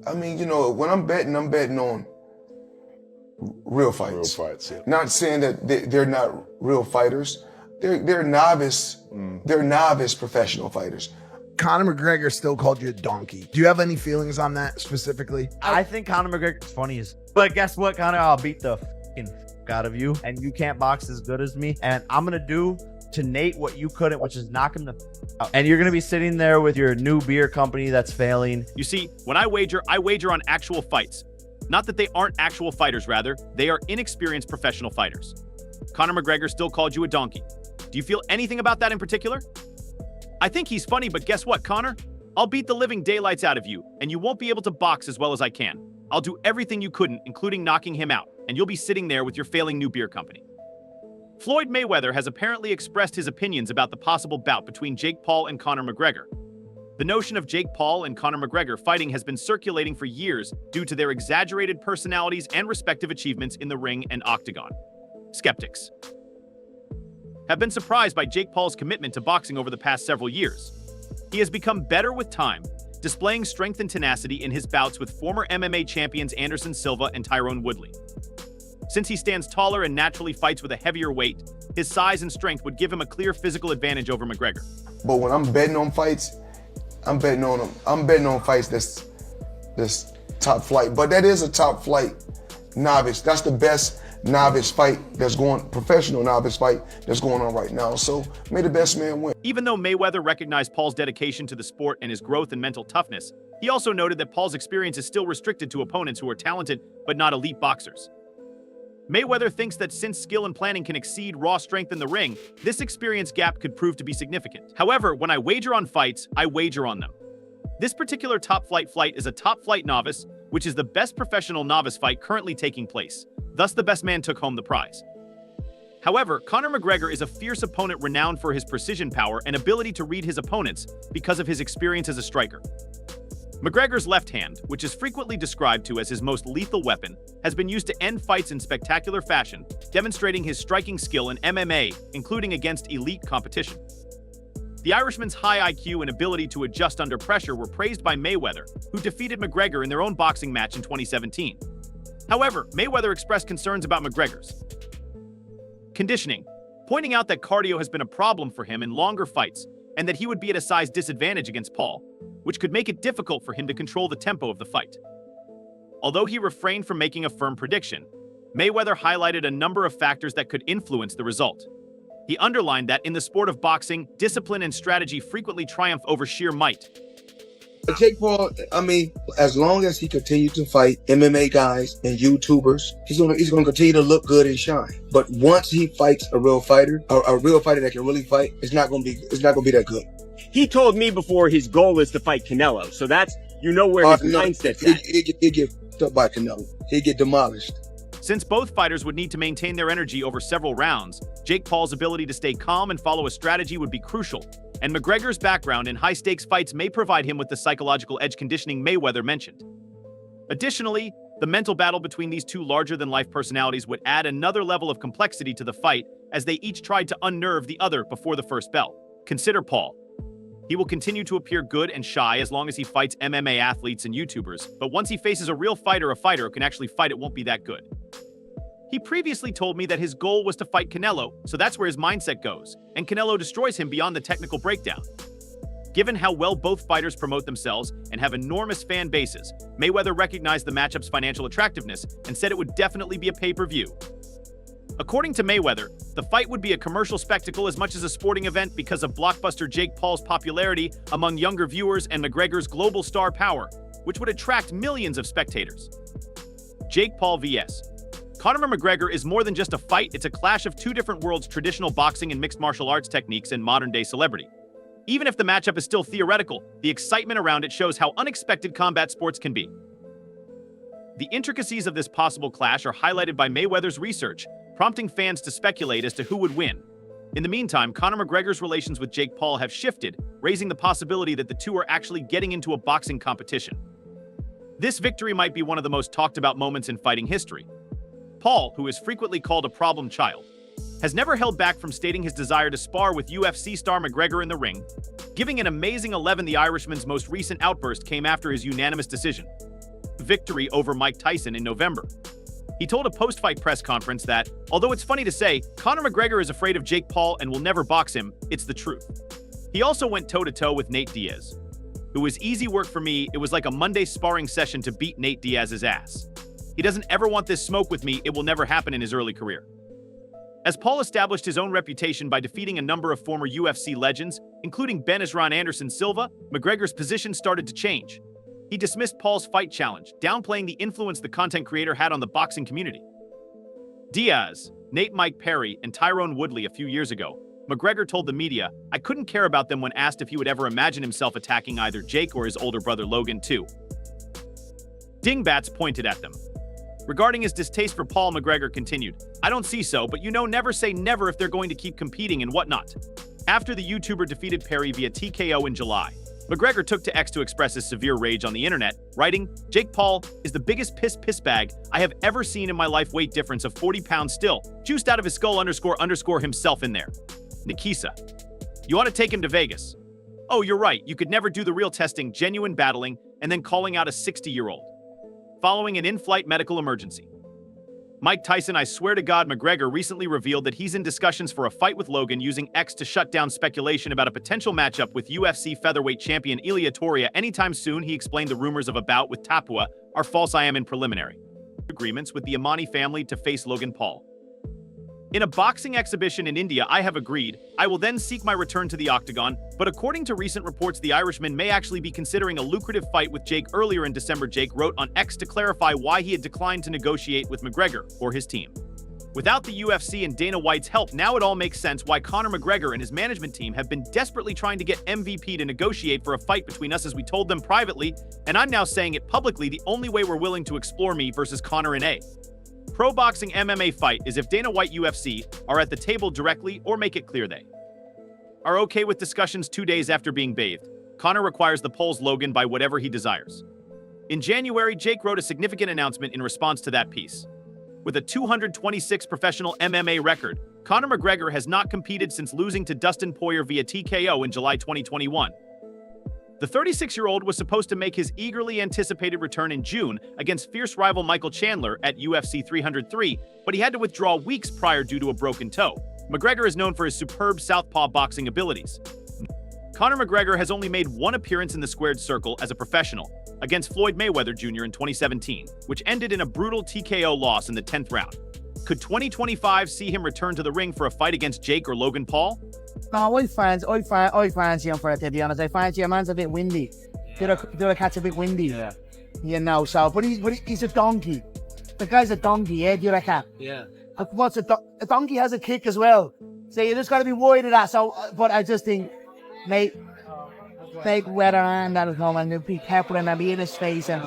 I mean, when I'm betting on real fights. Real fights, yeah. Not saying that they're not real fighters. They're novice. They're novice professional fighters. Conor McGregor still called you a donkey. Do you have any feelings on that specifically? I think Conor McGregor's funny but guess what, Conor? I'll beat the fucking out of you, and you can't box as good as me. And I'm gonna do to Nate what you couldn't, which is knock him the out. And you're gonna be sitting there with your new beer company that's failing. You see, when I wager on actual fights. Not that they aren't actual fighters, rather, they are inexperienced professional fighters. Conor McGregor still called you a donkey. Do you feel anything about that in particular? I think he's funny, but guess what, Conor? I'll beat the living daylights out of you, and you won't be able to box as well as I can. I'll do everything you couldn't, including knocking him out, and you'll be sitting there with your failing new beer company. Floyd Mayweather has apparently expressed his opinions about the possible bout between Jake Paul and Conor McGregor. The notion of Jake Paul and Conor McGregor fighting has been circulating for years due to their exaggerated personalities and respective achievements in the ring and octagon. Skeptics have been surprised by Jake Paul's commitment to boxing over the past several years. He has become better with time, displaying strength and tenacity in his bouts with former MMA champions Anderson Silva and Tyrone Woodley. Since he stands taller and naturally fights with a heavier weight, his size and strength would give him a clear physical advantage over McGregor. But when I'm betting on fights, I'm betting on fights that's top flight. But that is a top flight novice. That's the best novice fight professional novice fight that's going on right now. So may the best man win. Even though Mayweather recognized Paul's dedication to the sport and his growth and mental toughness, he also noted that Paul's experience is still restricted to opponents who are talented but not elite boxers. Mayweather thinks that since skill and planning can exceed raw strength in the ring, this experience gap could prove to be significant. However, when I wager on fights, I wager on them. This particular top flight is a top flight novice, which is the best professional novice fight currently taking place. Thus, the best man took home the prize. However, Conor McGregor is a fierce opponent renowned for his precision power and ability to read his opponents because of his experience as a striker. McGregor's left hand, which is frequently described to as his most lethal weapon, has been used to end fights in spectacular fashion, demonstrating his striking skill in MMA, including against elite competition. The Irishman's high IQ and ability to adjust under pressure were praised by Mayweather, who defeated McGregor in their own boxing match in 2017. However, Mayweather expressed concerns about McGregor's conditioning, pointing out that cardio has been a problem for him in longer fights and that he would be at a size disadvantage against Paul, which could make it difficult for him to control the tempo of the fight. Although he refrained from making a firm prediction, Mayweather highlighted a number of factors that could influence the result. He underlined that in the sport of boxing, discipline and strategy frequently triumph over sheer might. Jake Paul, I mean, as long as he continues to fight MMA guys and YouTubers, he's gonna continue to look good and shine. But once he fights a real fighter, a real fighter that can really fight, it's not gonna be that good. He told me before his goal is to fight Canelo, so that's where his mindset's at. He'd get up by Canelo. He'd get demolished. Since both fighters would need to maintain their energy over several rounds, Jake Paul's ability to stay calm and follow a strategy would be crucial, and McGregor's background in high-stakes fights may provide him with the psychological edge conditioning Mayweather mentioned. Additionally, the mental battle between these two larger-than-life personalities would add another level of complexity to the fight as they each tried to unnerve the other before the first bell. Consider Paul. He will continue to appear good and shy as long as he fights MMA athletes and YouTubers, but once he faces a real fighter, a fighter who can actually fight, it won't be that good. He previously told me that his goal was to fight Canelo, so that's where his mindset goes, and Canelo destroys him beyond the technical breakdown. Given how well both fighters promote themselves and have enormous fan bases, Mayweather recognized the matchup's financial attractiveness and said it would definitely be a pay-per-view. According to Mayweather, the fight would be a commercial spectacle as much as a sporting event because of blockbuster Jake Paul's popularity among younger viewers and McGregor's global star power, which would attract millions of spectators. Jake Paul vs. Conor McGregor is more than just a fight, it's a clash of two different worlds: traditional boxing and mixed martial arts techniques and modern-day celebrity. Even if the matchup is still theoretical, the excitement around it shows how unexpected combat sports can be. The intricacies of this possible clash are highlighted by Mayweather's research, prompting fans to speculate as to who would win. In the meantime, Conor McGregor's relations with Jake Paul have shifted, raising the possibility that the two are actually getting into a boxing competition. This victory might be one of the most talked about moments in fighting history. Paul, who is frequently called a problem child, has never held back from stating his desire to spar with UFC star McGregor in the ring, giving an amazing 11. The Irishman's most recent outburst came after his unanimous decision. victory over Mike Tyson in November. He told a post-fight press conference that, although it's funny to say, Conor McGregor is afraid of Jake Paul and will never box him, it's the truth. He also went toe-to-toe with Nate Diaz. It was easy work for me. It was like a Monday sparring session to beat Nate Diaz's ass. He doesn't ever want this smoke with me. It will never happen in his early career. As Paul established his own reputation by defeating a number of former UFC legends, including Ben Askren Anderson Silva, McGregor's position started to change. He dismissed Paul's fight challenge, downplaying the influence the content creator had on the boxing community. Diaz, Nate Mike Perry, and Tyrone Woodley a few years ago, McGregor told the media, "I couldn't care about them when asked if he would ever imagine himself attacking either Jake or his older brother Logan too." Dingbats pointed at them. Regarding his distaste for Paul, McGregor continued, "I don't see so, but never say never if they're going to keep competing and whatnot." After the YouTuber defeated Perry via TKO in July, McGregor took to X to express his severe rage on the internet, writing, "Jake Paul is the biggest piss bag I have ever seen in my life. Weight difference of 40 pounds still, juiced out of his skull __ himself in there. Nikisa. You ought to take him to Vegas. Oh, you're right, you could never do the real testing, genuine battling, and then calling out a 60-year-old. Following an in-flight medical emergency. Mike Tyson, I swear to God, McGregor recently revealed that he's in discussions for a fight with Logan, using X to shut down speculation about a potential matchup with UFC featherweight champion Ilia Topuria anytime soon. He explained the rumors of a bout with Tapua are false. I am in preliminary agreements with the Amani family to face Logan Paul. In a boxing exhibition in India, I have agreed. I will then seek my return to the octagon, but according to recent reports, the Irishman may actually be considering a lucrative fight with Jake earlier in December. Jake wrote on X to clarify why he had declined to negotiate with McGregor or his team. Without the UFC and Dana White's help, now it all makes sense why Conor McGregor and his management team have been desperately trying to get MVP to negotiate for a fight between us, as we told them privately, and I'm now saying it publicly. The only way we're willing to explore me versus Conor in a pro boxing MMA fight is if Dana White UFC are at the table directly or make it clear they are okay with discussions 2 days after being bathed. Conor requires the Poles Logan by whatever he desires. In January, Jake wrote a significant announcement in response to that piece. With a 226 professional MMA record, Conor McGregor has not competed since losing to Dustin Poirier via TKO in July 2021. The 36-year-old was supposed to make his eagerly anticipated return in June against fierce rival Michael Chandler at UFC 303, but he had to withdraw weeks prior due to a broken toe. McGregor is known for his superb southpaw boxing abilities. Conor McGregor has only made one appearance in the squared circle as a professional, against Floyd Mayweather Jr. in 2017, which ended in a brutal TKO loss in the 10th round. Could 2025 see him return to the ring for a fight against Jake or Logan Paul? No, I fancy him for it, to be honest. I fancy a man's a bit windy. The cat's a bit windy. Yeah. You know, so, but he's a donkey. The guy's a donkey, yeah, the other cat. Yeah. What's a donkey has a kick as well. So you just got to be worried of that. So, but I just think, mate, fake weather and that'll come and be careful and I'll be in his face and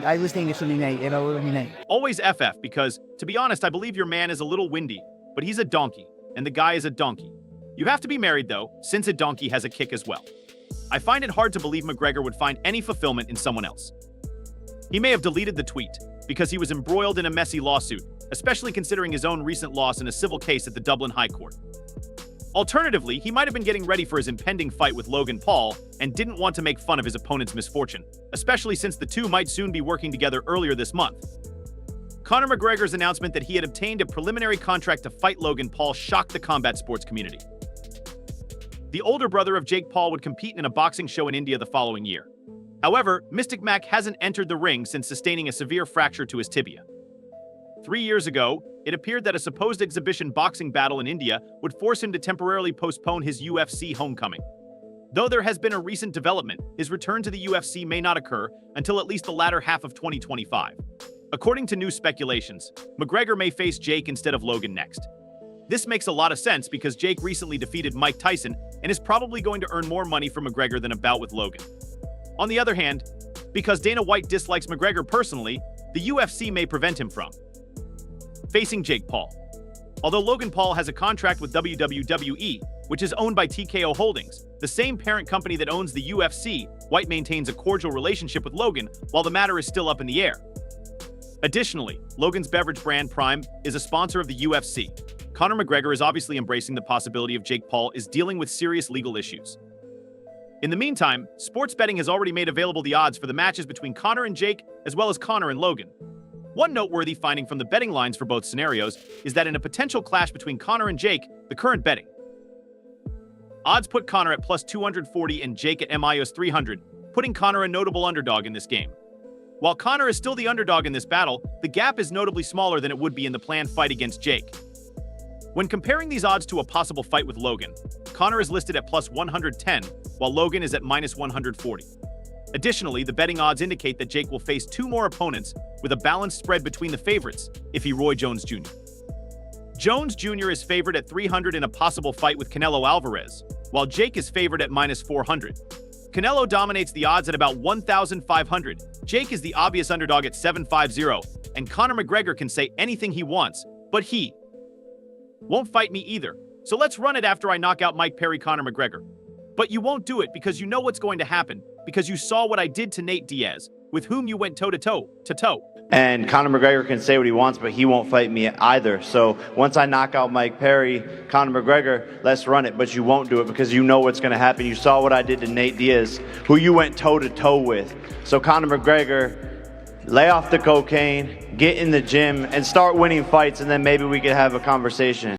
I was thinking something, mate, you know, mate. Always FF, because, to be honest, I believe your man is a little windy, but he's a donkey, and the guy is a donkey. You have to be married, though, since a donkey has a kick as well. I find it hard to believe McGregor would find any fulfillment in someone else. He may have deleted the tweet because he was embroiled in a messy lawsuit, especially considering his own recent loss in a civil case at the Dublin High Court. Alternatively, he might have been getting ready for his impending fight with Logan Paul and didn't want to make fun of his opponent's misfortune, especially since the two might soon be working together earlier this month. Conor McGregor's announcement that he had obtained a preliminary contract to fight Logan Paul shocked the combat sports community. The older brother of Jake Paul would compete in a boxing show in India the following year. However, Mystic Mac hasn't entered the ring since sustaining a severe fracture to his tibia. 3 years ago, it appeared that a supposed exhibition boxing battle in India would force him to temporarily postpone his UFC homecoming. Though there has been a recent development, his return to the UFC may not occur until at least the latter half of 2025. According to new speculations, McGregor may face Jake instead of Logan next. This makes a lot of sense because Jake recently defeated Mike Tyson and is probably going to earn more money from McGregor than a bout with Logan. On the other hand, because Dana White dislikes McGregor personally, the UFC may prevent him from facing Jake Paul. Although Logan Paul has a contract with WWE, which is owned by TKO Holdings, the same parent company that owns the UFC, White maintains a cordial relationship with Logan while the matter is still up in the air. Additionally, Logan's beverage brand Prime is a sponsor of the UFC. Conor McGregor is obviously embracing the possibility of Jake Paul is dealing with serious legal issues. In the meantime, sports betting has already made available the odds for the matches between Conor and Jake as well as Conor and Logan. One noteworthy finding from the betting lines for both scenarios is that in a potential clash between Conor and Jake, the current betting odds put Conor at plus 240 and Jake at minus 300, putting Conor a notable underdog in this game. While Conor is still the underdog in this battle, the gap is notably smaller than it would be in the planned fight against Jake. When comparing these odds to a possible fight with Logan, Conor is listed at plus 110, while Logan is at minus 140. Additionally, the betting odds indicate that Jake will face two more opponents with a balanced spread between the favorites if he Roy Jones Jr. Jones Jr. is favored at 300 in a possible fight with Canelo Alvarez, while Jake is favored at minus 400. Canelo dominates the odds at about 1,500. Jake is the obvious underdog at 750, and Conor McGregor can say anything he wants, but he won't fight me either. So let's run it after I knock out Mike Perry Conor McGregor. But you won't do it because you know what's going to happen, because you saw what I did to Nate Diaz, with whom you went toe-to-toe. And Conor McGregor can say what he wants, but he won't fight me either. So once I knock out Mike Perry, Conor McGregor, let's run it. But you won't do it because you know what's going to happen. You saw what I did to Nate Diaz, who you went toe-to-toe with. So Conor McGregor, lay off the cocaine, get in the gym, and start winning fights, and then maybe we could have a conversation.